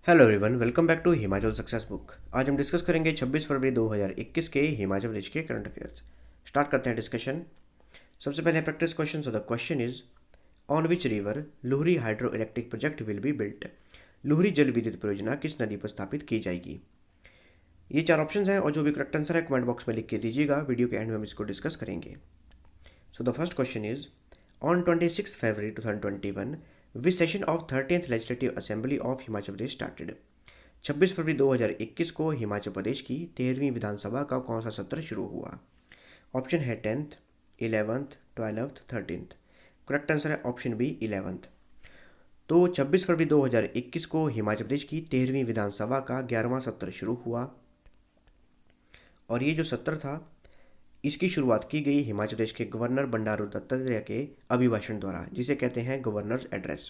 Hello everyone, welcome back to Himachal success book. आज हम discuss करेंगे 26 फरवरी 2021 के हिमाचल प्रदेश के करंट अफेयर्स। स्टार्ट करते हैं डिस्कशन। सबसे पहले practice question. So the question is, on which river Luhri hydro electric project will be built. Luhri जल विद्युत परियोजना किस नदी पर स्थापित की जाएगी। ये चार ऑप्शन हैं और जो भी करेक्ट आंसर है कमेंट बॉक्स में लिख के दीजिएगा। वीडियो के एंड में हम इसको डिस्कस करेंगे। So the first question is, on 26 February 2021 which session of 13th legislative assembly of Himachal Pradesh started. 26 फरवरी 2021 को हिमाचल प्रदेश की 13वीं विधानसभा का कौन सा सत्र शुरू हुआ। ऑप्शन है 10th, 11th, 12th, 13th। Correct answer है ऑप्शन बी 11th। तो 26 फरवरी 2021 को हिमाचल प्रदेश की 13वीं विधानसभा का 11वां सत्र शुरू हुआ और ये जो सत्र था इसकी शुरुआत की गई हिमाचल प्रदेश के गवर्नर बंडारू दत्तात्रेय के अभिभाषण द्वारा, जिसे कहते हैं गवर्नर्स एड्रेस।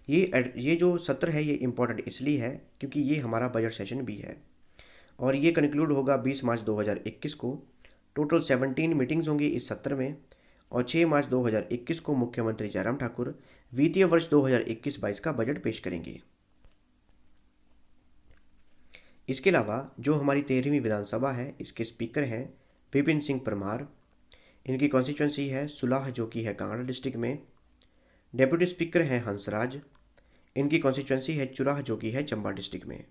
ये जो सत्र है ये इम्पोर्टेंट इसलिए है क्योंकि ये हमारा बजट सेशन भी है और ये कंक्लूड होगा 20 मार्च 2021 को। टोटल 17 मीटिंग्स होंगी इस सत्र में और 6 मार्च 2021 को मुख्यमंत्री जयराम ठाकुर वित्तीय वर्ष 2021-22 का बजट पेश करेंगे। इसके अलावा जो हमारी 13वीं विधानसभा है इसके स्पीकर हैं विपिन सिंह परमार। इनकी कॉन्स्टिट्यूंसी है सुलाह जो कि है कांगड़ा डिस्ट्रिक्ट में। डेप्यूटी स्पीकर हैं हंसराज। इनकी कॉन्स्टिट्यूंसी है चुराह जो कि है चंबा डिस्ट्रिक्ट में।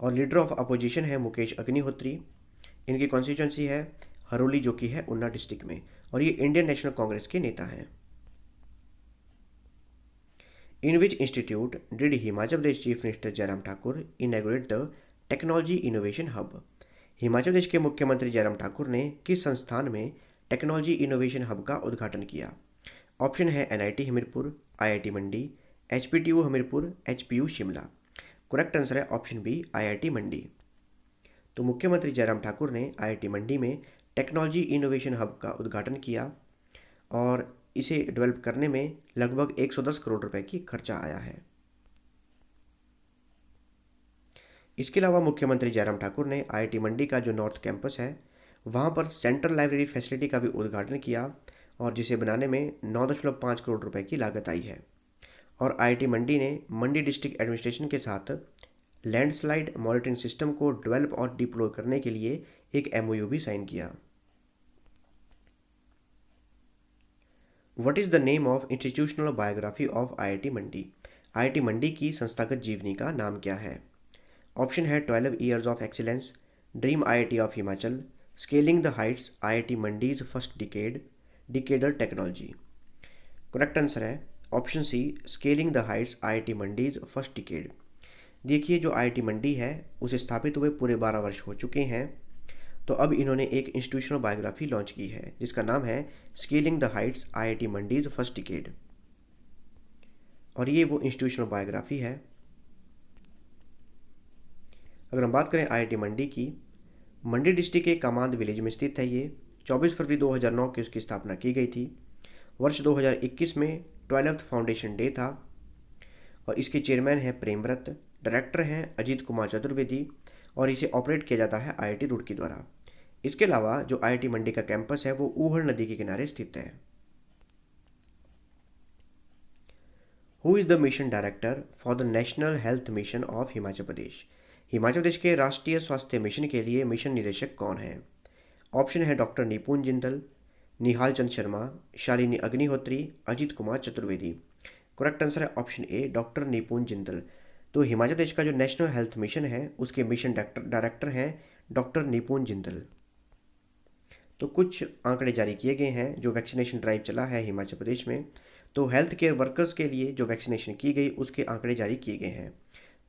और लीडर ऑफ अपोजिशन है मुकेश अग्निहोत्री। इनकी कॉन्स्टिट्यूंसी है हरोली जो कि है ऊना डिस्ट्रिक्ट में और ये इंडियन नेशनल कांग्रेस के नेता हैं। In which institute did Himachal Pradesh chief minister Jairam Thakur inaugurate the technology innovation hub. Himachal Pradesh के मुख्यमंत्री जयराम ठाकुर ने किस संस्थान में टेक्नोलॉजी इनोवेशन हब का उद्घाटन किया। ऑप्शन है NIT Hamirpur, IIT Mandi, HPTU Hamirpur, HPU Shimla. Correct answer है ऑप्शन बी आईआईटी मंडी। तो मुख्यमंत्री जयराम ठाकुर ने आईआईटी मंडी में टेक्नोलॉजी इनोवेशन हब का उद्घाटन किया और इसे डेवलप करने में लगभग 110 करोड़ रुपए की खर्चा आया है। इसके अलावा मुख्यमंत्री जयराम ठाकुर ने आईआईटी मंडी का जो नॉर्थ कैंपस है वहाँ पर सेंट्रल लाइब्रेरी फैसिलिटी का भी उद्घाटन किया और जिसे बनाने में 9.5 करोड़ रुपए की लागत आई है। और आईआईटी मंडी ने मंडी डिस्ट्रिक्ट एडमिनिस्ट्रेशन के साथ लैंडस्लाइड मॉनिटरिंग सिस्टम को डेवलप और डिप्लॉय करने के लिए एक एमओयू भी साइन किया। What is the name of institutional biography of IIT Mandi. IIT Mandi की संस्थागत जीवनी का नाम क्या है। ऑप्शन है 12 years of excellence, dream IIT of Himachal, scaling the heights, IIT Mandi's first decade, decadal technology. Correct answer है option C scaling the heights, IIT Mandi's first decade. देखिए जो आईआईटी मंडी है उसे स्थापित हुए पूरे 12 वर्ष हो चुके हैं, तो अब इन्होंने एक इंस्टीट्यूशनल बायोग्राफी लॉन्च की है जिसका नाम है scaling the heights, IIT Mandi's first decade. और ये वो इंस्टीट्यूशनल बायोग्राफी है। अगर हम बात करें आईआईटी मंडी की, मंडी डिस्ट्रिक्ट के कामांद विलेज में स्थित है। ये 24 फरवरी 2009 की उसकी स्थापना की गई थी। वर्ष 2021 में 12th फाउंडेशन डे था और इसके चेयरमैन हैं प्रेमव्रत, डायरेक्टर हैं अजीत कुमार चतुर्वेदी और इसे ऑपरेट किया जाता है आईआईटी रुड़की द्वारा। इसके अलावा जो आईआईटी मंडी का कैंपस है वो ऊहल नदी के किनारे स्थित है। Who is the mission director for the national health mission of Himachal Pradesh. Himachal Pradesh के राष्ट्रीय स्वास्थ्य मिशन के लिए मिशन निदेशक कौन है। ऑप्शन है doctor Nipun Jindal, Nihal Chand Sharma, Shalini Agnihotri, Ajit Kumar Chaturvedi. Correct answer है option A doctor Nipun Jindal. तो हिमाचल प्रदेश का जो नेशनल हेल्थ मिशन है उसके मिशन डायरेक्टर हैं डॉक्टर निपुण जिंदल। तो कुछ आंकड़े जारी किए गए हैं जो वैक्सीनेशन ड्राइव चला है हिमाचल प्रदेश में। तो हेल्थ केयर वर्कर्स के लिए जो वैक्सीनेशन की गई उसके आंकड़े जारी किए गए हैं।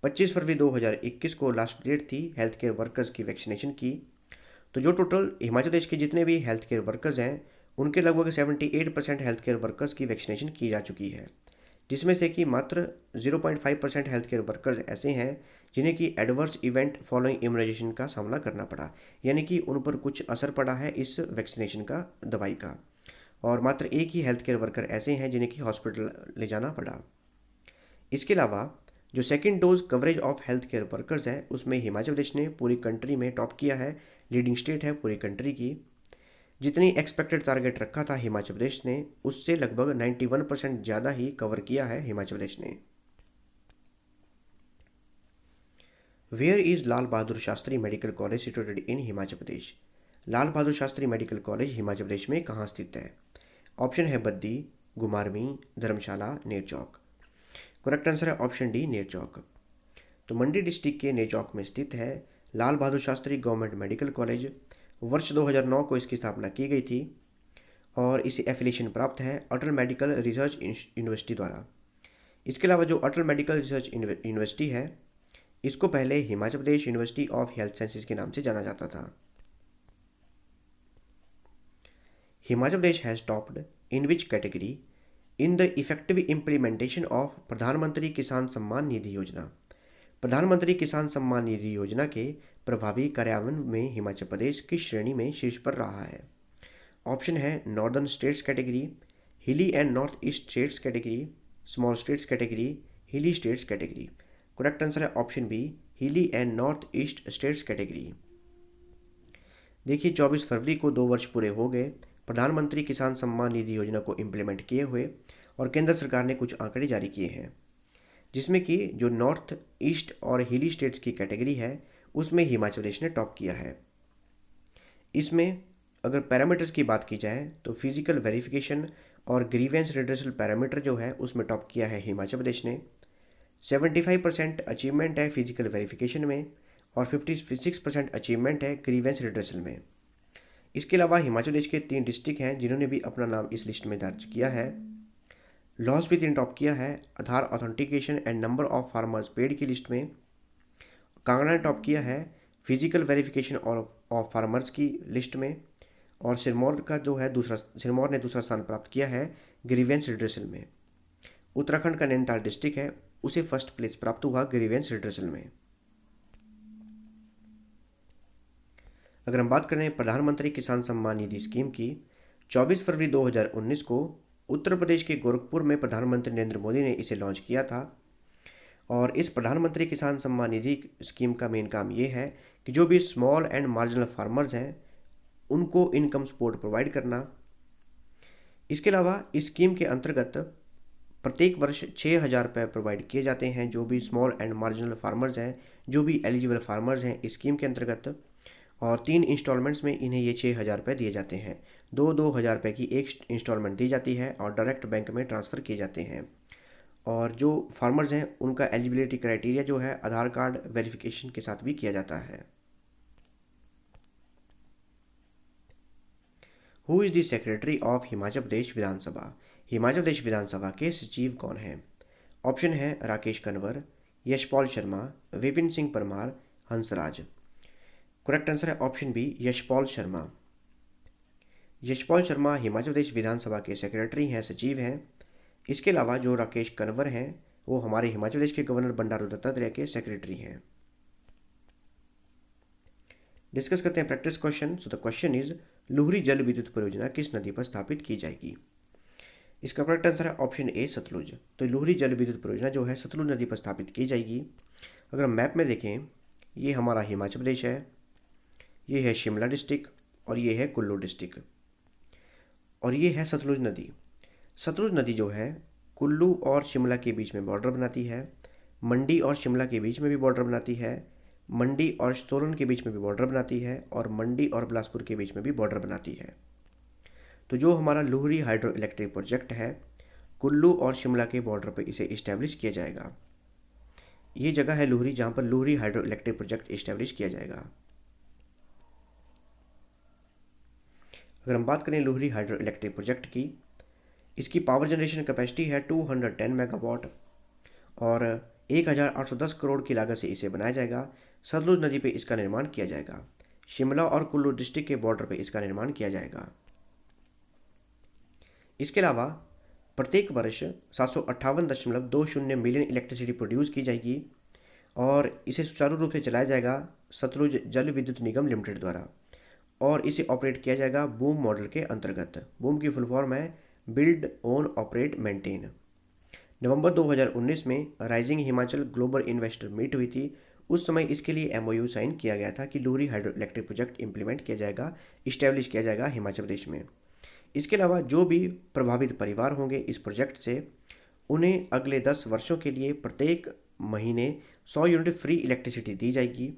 25 फरवरी 2021 को लास्ट डेट थी हेल्थ केयर वर्कर्स की वैक्सीनेशन की। तो जो टोटल हिमाचल प्रदेश के जितने भी हेल्थ केयर वर्कर्स हैं उनके लगभग 78% हेल्थ केयर वर्कर्स की वैक्सीनेशन की जा चुकी है, जिसमें से कि मात्र 0.5% हेल्थ केयर वर्कर्स ऐसे हैं जिन्हें कि एडवर्स इवेंट फॉलोइंग इम्यूनाइजेशन का सामना करना पड़ा, यानी कि उन पर कुछ असर पड़ा है इस वैक्सीनेशन का, दवाई का। और मात्र एक ही हेल्थ केयर वर्कर ऐसे हैं जिन्हें कि हॉस्पिटल ले जाना पड़ा। इसके अलावा जो second dose coverage of health care workers है उसमें हिमाचल प्रदेश ने पूरी कंट्री में टॉप किया है, लीडिंग स्टेट है पूरी कंट्री की। जितनी एक्सपेक्टेड टारगेट रखा था हिमाचल प्रदेश ने उससे लगभग 91% ज़्यादा ही कवर किया है हिमाचल प्रदेश ने। Where is Lal Bahadur Shastri medical college situated in Himachal Pradesh? Lal Bahadur Shastri medical college Himachal Pradesh में कहाँ स्थित है? ऑप्शन है बद्दी, घुमारवीं, धर्मशाला, नेरचौक। करेक्ट आंसर है ऑप्शन डी, नेरचौक। तो मंडी डिस्ट्रिक्ट के नेरचौक में स्थित है Lal Bahadur Shastri government medical college. वर्ष 2009 को इसकी स्थापना की गई थी और इसे एफिलिएशन प्राप्त है अटल मेडिकल रिसर्च यूनिवर्सिटी द्वारा। इसके अलावा जो अटल मेडिकल रिसर्च यूनिवर्सिटी है, इसको पहले Himachal Pradesh university of health sciences के नाम से जाना जाता था। Himachal Pradesh has topped in which category in the effective implementation of Pradhan Mantri Kisan Samman Nidhi योजना? प्रधानमंत्री किसान सम्मान निधि योजना के प्रभावी कार्यान्वयन में हिमाचल प्रदेश किस श्रेणी में शीर्ष पर रहा है? ऑप्शन है northern states category, hilly and north east states category, small states category, hilly states category. Correct answer है option B, hilly and north east states category. देखिए 24 फरवरी को 2 वर्ष पूरे हो गए प्रधानमंत्री किसान सम्मान निधि योजना को इम्प्लीमेंट किए हुए और केंद्र सरकार ने कुछ आंकड़े जारी किए हैं, जिसमें कि जो नॉर्थ ईस्ट और हिली स्टेट्स की कैटेगरी है उसमें हिमाचल प्रदेश ने टॉप किया है। इसमें अगर पैरामीटर्स की बात की जाए तो फिजिकल वेरिफिकेशन और ग्रीवेंस रिड्रेसल पैरामीटर जो है उसमें टॉप किया है हिमाचल प्रदेश ने। 75% अचीवमेंट है फिजिकल वेरिफिकेशन में और 56% अचीवमेंट है ग्रीवेंस रिड्रेसल में। इसके अलावा हिमाचल प्रदेश के 3 डिस्ट्रिक्ट हैं जिन्होंने भी अपना नाम इस लिस्ट में दर्ज किया है। लॉस भी 3 टॉप किया है Aadhaar authentication and number of farmers paid की लिस्ट में। कांगड़ा ने टॉप किया है फिजिकल वेरिफिकेशन ऑफ फार्मर्स की लिस्ट में। और सिरमौर ने दूसरा स्थान प्राप्त किया है ग्रीवेंस रिड्रेसल में। उत्तराखंड का नैनीताल डिस्ट्रिक्ट है, उसे फर्स्ट प्लेस प्राप्त हुआ ग्रीवेंस रिड्रेसल में। अगर हम बात करें प्रधानमंत्री किसान सम्मान निधि स्कीम की, 24 फरवरी 2019 को उत्तर प्रदेश के गोरखपुर में प्रधानमंत्री नरेंद्र मोदी ने इसे लॉन्च किया था। और इस प्रधानमंत्री किसान सम्मान निधि स्कीम का मेन काम ये है कि जो भी स्मॉल एंड मार्जिनल फार्मर्स हैं उनको इनकम सपोर्ट प्रोवाइड करना। इसके अलावा इस स्कीम के अंतर्गत प्रत्येक वर्ष 6,000 रुपये प्रोवाइड किए जाते हैं जो भी स्मॉल एंड मार्जिनल फार्मर्स हैं, जो भी एलिजिबल फार्मर्स हैं इस स्कीम के अंतर्गत। और 3 इंस्टॉलमेंट्स में इन्हें ये 6,000 रुपये दिए जाते हैं। 2,000 रुपये की एक इंस्टॉलमेंट दी जाती है और डायरेक्ट बैंक में ट्रांसफ़र किए जाते हैं। और जो फार्मर्स हैं उनका एलिजिबिलिटी क्राइटेरिया जो है आधार कार्ड वेरिफिकेशन के साथ भी किया जाता है। Who is the secretary of Himachal Pradesh Vidhan Sabha? Himachal Pradesh Vidhan Sabha के सचिव कौन हैं? ऑप्शन है राकेश कंवर, यशपाल शर्मा, विपिन सिंह परमार, हंसराज। करेक्ट आंसर है ऑप्शन बी, यशपाल शर्मा। यशपाल शर्मा हिमाचल प्रदेश विधानसभा के सेक्रेटरी हैं, सचिव हैं। इसके अलावा जो राकेश कंवर हैं वो हमारे हिमाचल प्रदेश के गवर्नर बंडारू दत्तात्रेय के सेक्रेटरी हैं। डिस्कस करते हैं practice question. So the question is Luhri जल विद्युत परियोजना किस नदी पर स्थापित की जाएगी? इसका करेक्ट आंसर है ऑप्शन ए, सतलुज। तो लुहरी जल विद्युत परियोजना जो है सतलुज नदी पर स्थापित की जाएगी। अगर हम मैप में देखें, ये हमारा हिमाचल प्रदेश है, ये है शिमला डिस्ट्रिक्ट और ये है कुल्लू डिस्ट्रिक्ट और ये है सतलुज नदी। सतलुज नदी जो है कुल्लू और शिमला के बीच में बॉर्डर बनाती है, मंडी और शिमला के बीच में भी बॉर्डर बनाती है, मंडी और सोलन के बीच में भी बॉर्डर बनाती है और मंडी और बिलासपुर के बीच में भी बॉर्डर बनाती है। तो जो हमारा लुहरी हाइड्रो इलेक्ट्रिक प्रोजेक्ट है कुल्लू और शिमला के बॉर्डर पर इसे इस्टेब्लिश किया जाएगा। ये जगह है लुहरी जहाँ पर Luhri hydro electric project establish किया जाएगा। अगर हम बात करें लुहरी हाइड्रो इलेक्ट्रिक प्रोजेक्ट की, इसकी पावर जनरेशन कैपेसिटी है 210 मेगावाट और 1,810 करोड़ की लागत से इसे बनाया जाएगा। सतलुज नदी पे इसका निर्माण किया जाएगा। शिमला और कुल्लू डिस्ट्रिक्ट के बॉर्डर पे इसका निर्माण किया जाएगा। इसके अलावा प्रत्येक वर्ष 758.20 मिलियन इलेक्ट्रिसिटी प्रोड्यूस की जाएगी और इसे सुचारू रूप से चलाया जाएगा सतलुज जल विद्युत निगम लिमिटेड द्वारा और इसे ऑपरेट किया जाएगा बूम मॉडल के अंतर्गत। बूम की फुल फॉर्म है बिल्ड ओन ऑपरेट मेंटेन। नवंबर 2019 में rising Himachal global investor meet हुई थी। उस समय इसके लिए एमओयू साइन किया गया था कि Luhri hydro electric project implement किया जाएगा, इस्टेब्लिश किया जाएगा हिमाचल प्रदेश में। इसके अलावा जो भी प्रभावित परिवार होंगे इस प्रोजेक्ट से, उन्हें अगले 10 वर्षों के लिए प्रत्येक महीने 100 यूनिट फ्री इलेक्ट्रिसिटी दी जाएगी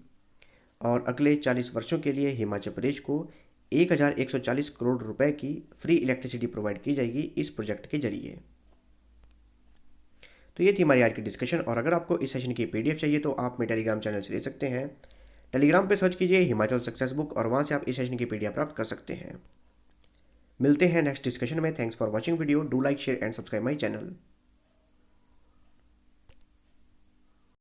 और अगले 40 वर्षों के लिए हिमाचल प्रदेश को 1140 करोड़ रुपए की फ्री इलेक्ट्रिसिटी प्रोवाइड की जाएगी इस प्रोजेक्ट के जरिए। तो ये थी हमारी आज की डिस्कशन, और अगर आपको इस सेशन की पीडीएफ चाहिए तो आप मेरे टेलीग्राम चैनल से ले सकते हैं। टेलीग्राम पे सर्च कीजिए हिमाचल सक्सेस बुक और वहाँ से आप इस सेशन की पीडीएफ प्राप्त कर सकते हैं। मिलते हैं नेक्स्ट डिस्कशन में। Thanks for watching video. Do like, share and subscribe my channel.